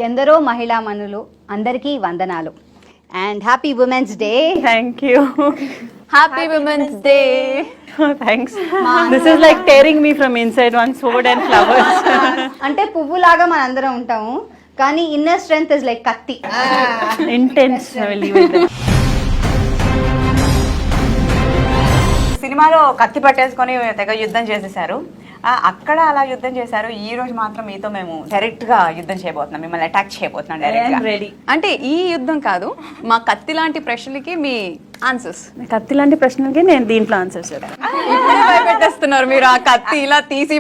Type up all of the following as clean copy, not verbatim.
ఎందరో మహిళా మనులు అందరికీ వందనాలు and happy women's day. Thank you. Happy Women's Day. Oh, thanks. This is like tearing me from inside, one sword and flowers. అంటే పువ్వులాగా మనందరం ఉంటాము కానీ ఇన్నర్ స్ట్రెంగ్త్ ఇస్ లైక్ కత్తి. Intense. I will leave it there. సినిమాలో కత్తి పట్టేసుకొని తెగ యుద్ధం చేసేసారు. అక్కడ అలా యుద్ధం చేశారు. ఈ రోజు మాత్రం మీతో మేము డైరెక్ట్ గా యుద్ధం చేయబోతున్నాం, మిమ్మల్ని అటాక్ చేయబోతున్నాం డైరెక్ట్ గా. Ready. అంటే ఈ యుద్ధం కాదు, మా కత్తి లాంటి ప్రశ్నలకి మీ ఆన్సర్స్. కత్తి లాంటి ప్రశ్నలకి నేను దీంట్లో ఆన్సర్స్ చెప్తాను. భయపెట్టేస్తున్నారు మీరు, ఆ కత్తి ఇలా తీసి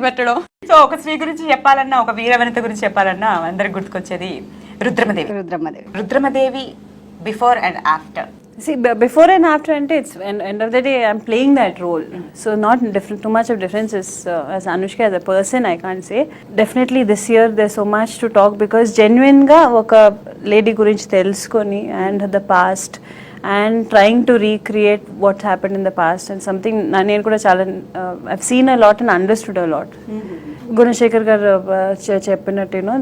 పెట్టడం. సో ఒక స్త్రీ గురించి చెప్పాలన్నా, ఒక వీరవనిత గురించి చెప్పాలన్నా అందరికి గుర్తుకొచ్చేది Rudramadevi before and after. See, before and after, it's end of the day, I'm playing that role. So not different, too much of difference is as Anushka as a person, I can't say. Definitely this year there's so much to talk because genuine ga oka lady gurinchi telusukoni and the past and trying to recreate what happened in the past and something nenu kuda chaala I've seen a lot and understood a lot. Gunashekar garu cheppinattu, you know,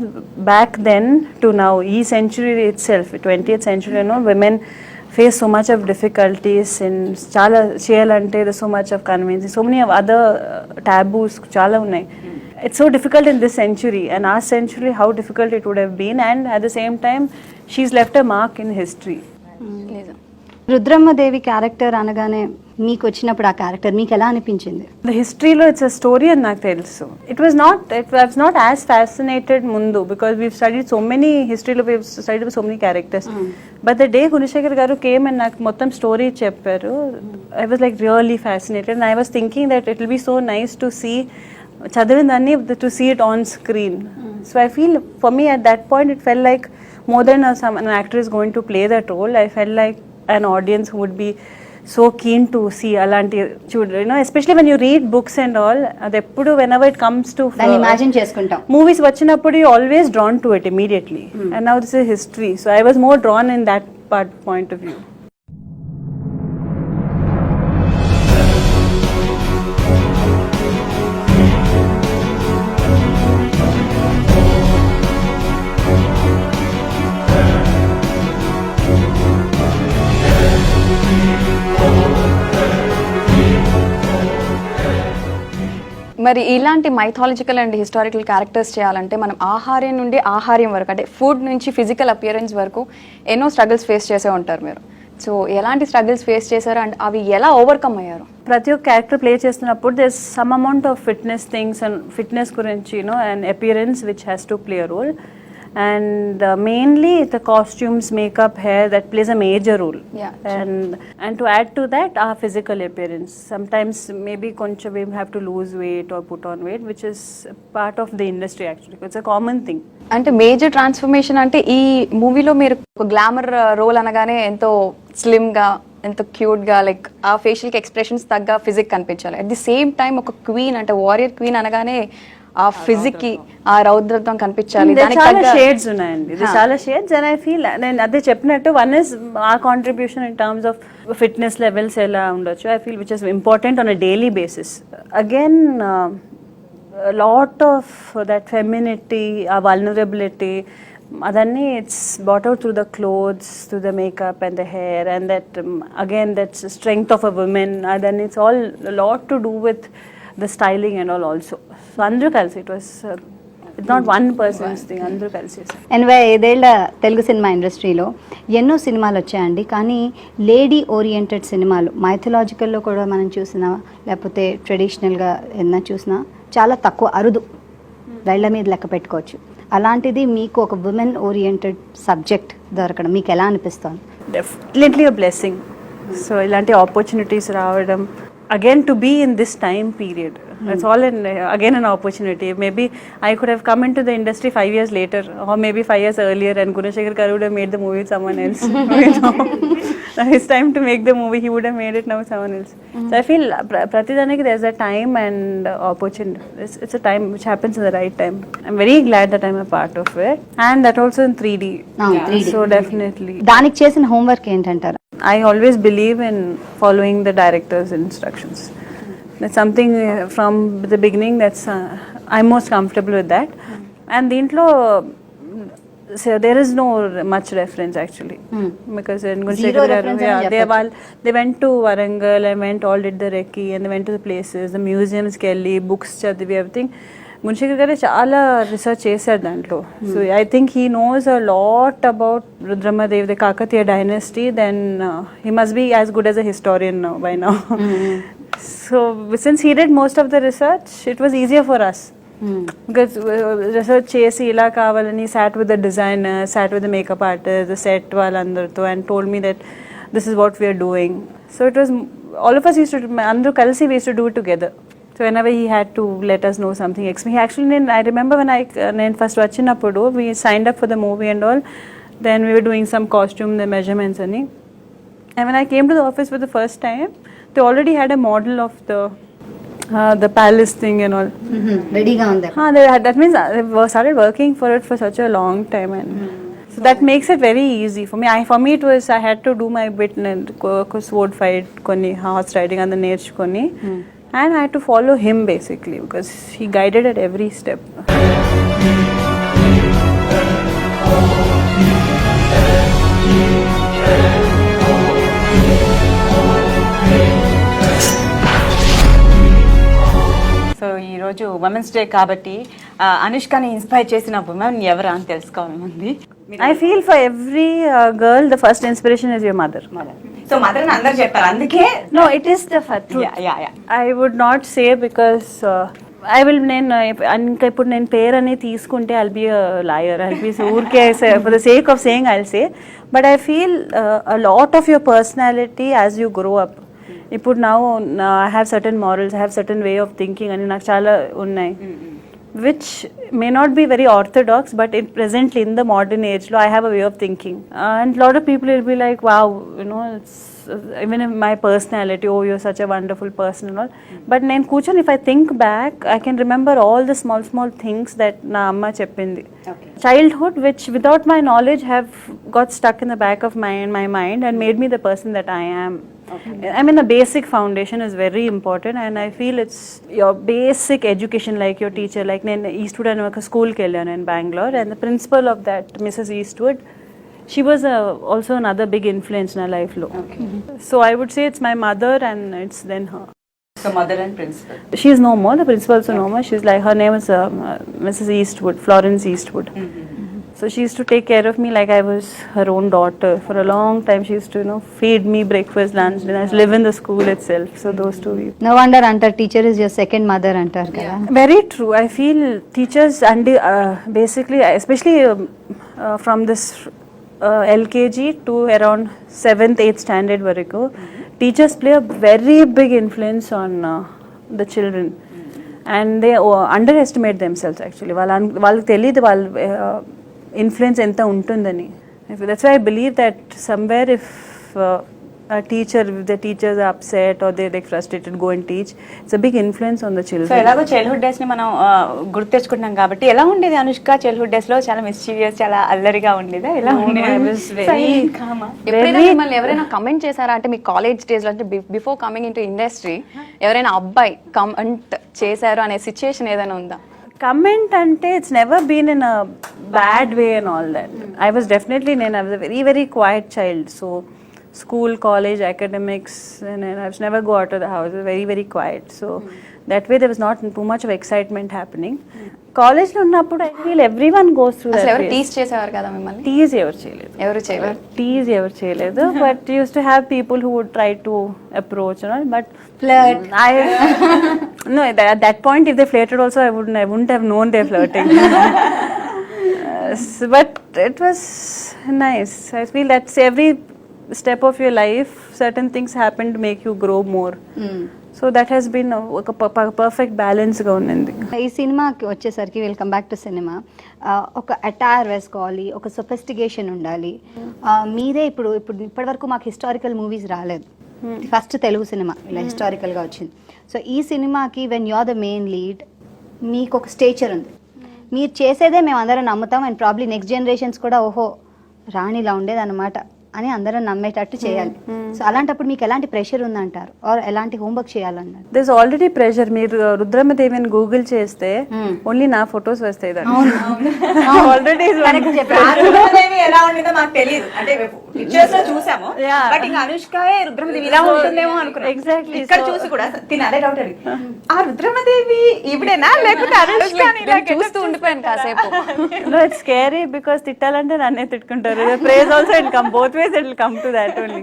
back then to now, ee century itself, 20th century, you know, women face so much of difficulties in chala cheyalante, there's so much of convincing, so many of other taboos chala unnai. It's so difficult in this century, and our century how difficult it would have been, and at the same time she's left a mark in history. Rudrammadevi character అనగానే మీకు వచ్చినప్పుడు ఆ character మీకు ఎలా అనిపించింది? The history lo it's a story and నాకు తెలుసు. It was not as fascinated mundu because we've studied so many history lo, we've studied so many characters. But the day Gunashekar garu came and నాకు మొత్తం story చెప్పారు, I was like really fascinated and I was thinking that it will be so nice to see చదివిందాన్ని to see it on screen. So I feel for me at that point it felt like more than an actor is going to play that role, I felt like an audience who would be so keen to see alanti children, you know, especially when you read books and all, adeppudu whenever it comes to then imagine cheskuntam movies vachinappudu you always drawn to it immediately. And now this is history, so I was more drawn in that point of view. మరి ఇలాంటి mythological and historical characters చేయాలంటే మనం ఆహార్యం నుండి ఆహార్యం వరకు, అంటే food నుంచి physical appearance వరకు ఎన్నో స్ట్రగుల్స్ ఫేస్ చేసే ఉంటారు మీరు. సో ఎలాంటి స్ట్రగుల్స్ ఫేస్ చేశారు అండ్ అవి ఎలా ఓవర్కమ్ అయ్యారు? ప్రతి ఒక్క క్యారెక్టర్ ప్లే చేస్తున్నప్పుడు there's some amount of fitness things and fitness గురించి, you know, and appearance which has to play a role. And mainly the costumes, makeup, hair, that plays a major role. Yeah, and to add to that, our physical appearance. Sometimes maybe koncha we have to lose weight or put on weight, which is part of the industry actually. It's a common thing. అంటే major transformation అంటే ఈ మూవీలో మీరు ఒక glamour role అనగానే ఎంతో slim గా, ఎంతో క్యూట్ గా, లైక్ ఆ ఫేషియల్ ఎక్స్ప్రెషన్స్ తగ్గ ఫిజిక్ కనిపించాలి. అట్ ది సేమ్ టైం ఒక క్వీన్ అంటే వారియర్ క్వీన్ అనగానే ఆ ఫిజిక్ కి ఆ రౌద్రత్వం కనిపించాలి. చాలా షేడ్స్ ఉన్నాయండి, ఇది చాలా షేడ్స్. అండ్ ఐ ఫీల్ నేను అదే చెప్పినట్టు one is a contribution in terms of fitness levels ఎలా ఉండొచ్చు, I feel which is important on a daily basis. Again lot of that femininity, a vulnerability, అదన్నీ it's bought out through the clothes, through the makeup and the hair and that again that's strength of a woman. అదన్నీ it's all lot to do with the styling and all also. So andru kalsi, it was it's not one person's thing, andru kalsi. ఎనభై ఐదేళ్ల Telugu cinema ఇండస్ట్రీలో ఎన్నో సినిమాలు వచ్చాయండి, కానీ lady oriented సినిమాలు మైథలాజికల్లో కూడా మనం చూసినా లేకపోతే ట్రెడిషనల్గా ఏదైనా చూసినా చాలా తక్కువ, అరుదు, రైళ్ల మీద లెక్క పెట్టుకోవచ్చు. అలాంటిది మీకు ఒక ఉమెన్ ఓరియంటెడ్ సబ్జెక్ట్ దొరకడం మీకు ఎలా అనిపిస్తుంది? Definitely a blessing. So ఇలాంటి ఆపర్చునిటీస్ రావడం, again to be in this time period, that's all again an opportunity. Maybe I could have come into the industry 5 years later or maybe 5 years earlier and Gunashekar garu would have made the movie with someone else. Now it's time to make the movie, he would have made it now with someone else. So I feel pratidaniki there's a time and opportunity. It's a time which happens in the right time. I'm very glad that I'm a part of it, and that also in 3D. 3D. So definitely దానికి చేసిన homework ఏంటంటారు? I always believe in following the director's instructions. That's something from the beginning that's I'm most comfortable with that. And దీంట్లో So there is no much reference actually, because in Zero reference అని చెప్పొచ్చు. they went to Warangal and went all did the recce and they went to the places, the museums కి వెళ్ళి books చదివి everything. Gunasekhar గారు చాలా research చేశారు దాంట్లో. So I think he knows a lot about Rudramadev the Kakatiya dynasty. Then he must be as good as a historian by now. So since he did most of the research it was easier for us. Because research చేసి ఇలా కావాలని sat with the designer, sat with the makeup artist, set వాళ్ళందరితో and told me that this is what we're doing. So it was all of us use to, అందరూ కలిసి we use to do it together. So whenever he had to let us know something, he actually, I remember when I first vachinappudu, we signed up for the movie and all. Then we were doing some costume, the measurements and when I came to the office for the first time, they already had a model of the palace thing and all. Ready ga unde. That means they started working for it for such a long time, and so that makes it very easy for me. For me it was, I had to do my bit and sword fight konni, horse riding and the nerchukoni. And I had to follow him basically because he guided at every step. So ఈరోజు women's day కాబట్టి అనుష్కని inspire చేసిన women ఎవరు అని తెలుసుకోవాలనుంది. I feel for every girl the first inspiration is your mother. So mother అని అందరు చెప్పారు, అందుకే No, it is the truth. Yeah. I would not say because I will ఇంకా ఇప్పుడు నేను పేరు అనేది తీసుకుంటే I'll be a liar. I'll be ఊరికే for the sake of saying I'll say, but I feel a lot of your personality as you grow up. ఇప్పుడు now I have certain morals, I have certain way of thinking అని నాకు చాలా ఉన్నాయి, which may not be very orthodox, but presently in the modern age I have a way of thinking, and a lot of people will be like, wow, you know, it's even in my personality, oh you're such a wonderful person and all. But nen kuchon, if I think back, I can remember all the small things that na amma cheppindi. Childhood which without my knowledge have got stuck in the back of my mind and made me the person that I am. I mean, the basic foundation is very important, and I feel it's your basic education, like your teacher, like nen Eastwood and oka school ki ellanu in Bangalore, and the principal of that, Mrs. Eastwood, she was also another big influence in our life lo. So I would say it's my mother and it's then her. So mother and principal. She is no more, the principal also no more. She's like, her name is Mrs. Eastwood, Florence Eastwood. So she used to take care of me like I was her own daughter. For a long time she used to, you know, feed me breakfast, lunch, dinner, live in the school itself. So those two people. No wonder antar teacher is your second mother antar kada. Very true. I feel teachers and basically, especially from this LKG to around 7th, 8th standard varaku, teachers play a very big influence on the children, and they underestimate themselves actually. వాళ్ళకి తెలియదు వాళ్ళ influence enta untundani. That's why I believe that somewhere if a teacher, if the teachers are upset or they're like frustrated, go and teach, it's a big influence on the children. So ఎలాగో childhood days ని మనం గుర్తు తెచ్చుకుంటున్నాం కాబట్టి, ఎలా ఉండేది Anushka childhood days లో? చాలా mischievous, చాలా అల్లరిగా ఉండేదా? ఎలా ఉండేది? ఎప్పుడైనా మిమ్మల్ని ఎవరైనా కమెంట్ చేశారా అంటే మీ కాలేజ్ డేస్ లో, అంటే before coming in to industry, ఎవరైనా అబ్బాయి కమెంట్ చేశారు అనే సిచ్యుయేషన్ ఏదైనా ఉందా? Comment ante, it's never been in a bad way and all that. I was definitely, I was a very, very quiet child. So school, college, academics, and I was never go out of the house. I was very, very quiet. So that way there was not too much of excitement happening. College lo unnappudu I feel everyone goes through that. ఎవరు teas చేసేవారు కదా మిమ్మల్ని? Tease ఎవరు చేయలేదు. ఎవరు చేయలేదు. But used to have people who would try to approach and all, but no, at that point if they flirted also I wouldn't have known they're flirting. But it was nice. I feel that's every step of your life, certain things happen to make you grow more. So that has been a perfect balance గా ఉంది. ఈ సినిమాకి వచ్చేసరికి will come back to cinema, ఒక attire వేసుకోవాలి, ఒక sophistication ఉండాలి. మీదే ఇప్పటి వరకు మాకు హిస్టారికల్ మూవీస్ రాలేదు, ఫస్ట్ తెలుగు సినిమా ఇలా హిస్టారికల్గా వచ్చింది. సో ఈ సినిమాకి when you are the main lead, మీకు ఒక స్టేచర్ ఉంది, మీరు చేసేదే మేము అందరం నమ్ముతాం, అండ్ ప్రాబ్లీ నెక్స్ట్ జనరేషన్స్ కూడా ఓహో రాణి ఇలా ఉండేది అన్నమాట అని అందరూ నమ్మేటట్టు చేయాలి. సో అలాంటప్పుడు మీకు ఎలాంటి ప్రెషర్ ఉందంటారు, ఆర్ ఎలాంటి హోంవర్క్ చేయాలన్నారు? This already pressure. మీరు రుద్రమదేవి అని గూగుల్ చేస్తే ఓన్లీ నా ఫొటోస్ వస్తాయి ఆల్రెడీ. రుద్రమదేవి ఎలా ఉండిందో మాకు తెలియదు, అంటే పిక్చర్స్ లో చూసాము, బట్ ఇంకా అనుష్క రుద్రమదేవి ఇలా ఉంటుందేమో అనుకున్నాం. ఎగ్జాక్ట్లీ. ఇక్కడ చూసి కూడా తిని అదే డౌట్ అడిగి, ఆ రుద్రమదేవి ఈవిడేనా లేకపోతే అనుష్క అని ఇలా చూస్తూ ఉండిపోయాను కాసేపు. No, it's scary because తిట్టాలంటే నన్నే తిట్టుకుంటారు. Praise also it will come both ways, it will come to that only.